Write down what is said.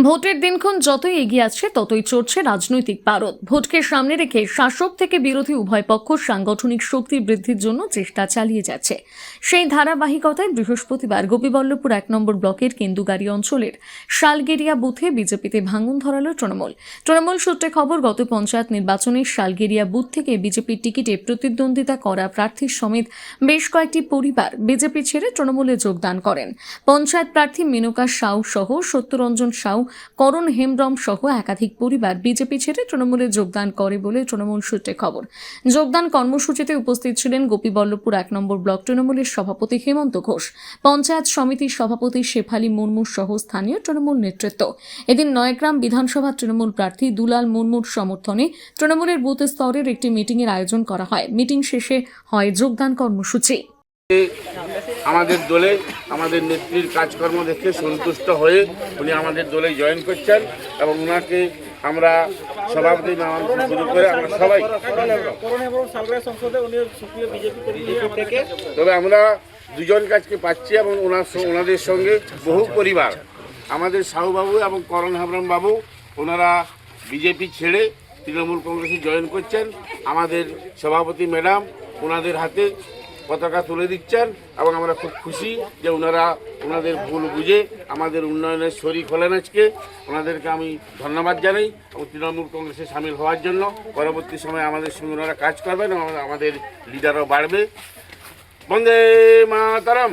ভোটের দিনক্ষণ যতই এগিয়ে আসছে ততই চড়ছে রাজনৈতিক পারদ। ভোটকে সামনে রেখে শাসক থেকে বিরোধী উভয় পক্ষ সাংগঠনিক শক্তি বৃদ্ধির জন্য চেষ্টা চালিয়ে যাচ্ছে। সেই ধারাবাহিকতায় বৃহস্পতিবার গোপীবল্লভপুর ১ নম্বর ব্লকের কেন্দুগাড়ি অঞ্চলের শালগেরিয়া বুথে বিজেপিতে ভাঙন ধরালো তৃণমূল সূত্রে খবর, গত পঞ্চায়েত নির্বাচনে শালগেরিয়া বুথ থেকে বিজেপির টিকিটে প্রতিদ্বন্দ্বিতা করা প্রার্থীর সমেত বেশ কয়েকটি পরিবার বিজেপি ছেড়ে তৃণমূলে যোগদান করেন। পঞ্চায়েত প্রার্থী মেনকা সাউ সহ সত্যরঞ্জন সাউ, করণ হেমব্রম সহ একাধিক পরিবার বিজেপি ছেড়ে তৃণমূলে যোগদান করে বলে তৃণমূল সূত্রে খবর। যোগদান কর্মসূচিতে উপস্থিত ছিলেন গোপীবল্লভপুর ১ নম্বর ব্লক তৃণমূলের সভাপতি হেমন্ত ঘোষ, পঞ্চায়েত সমিতির সভাপতি শেফালী মুর্মু সহ স্থানীয় তৃণমূল নেতৃত্ব। এদিন নয়গ্রাম বিধানসভা তৃণমূল প্রার্থী দুলাল মুর্মুর সমর্থনে তৃণমূলের বুথ স্তরের একটি মিটিংয়ের আয়োজন করা হয়। মিটিং শেষে হয় যোগদান কর্মসূচি। আমাদের দলে আমাদের নেত্রীর কাজকর্ম দেখে সন্তুষ্ট হয়ে উনি আমাদের দলে জয়েন করছেন এবং ওনাকে আমরা সভাপতি শুরু করে আমরা সবাই, তবে আমরা দুজন কাজকে পাচ্ছি এবং ওনাদের সঙ্গে বহু পরিবার, আমাদের সাহুবাবু এবং করণ হেমব্রম বাবু, ওনারা বিজেপি ছেড়ে তৃণমূল কংগ্রেসে জয়েন করছেন। আমাদের সভাপতি ম্যাডাম ওনাদের হাতে পতাকা তুলে দিচ্ছেন এবং আমরা খুব খুশি যে ওনারা ওনাদের ভুল বুঝে আমাদের উন্নয়নের শরিক হলেন। আজকে ওনাদেরকে আমি ধন্যবাদ জানাই এবং তৃণমূল কংগ্রেসে সামিল হওয়ার জন্য। পরবর্তী সময়ে আমাদের সঙ্গে ওনারা কাজ করবেন এবং আমাদের লিডারও বাড়বে। বন্দে মাতরম।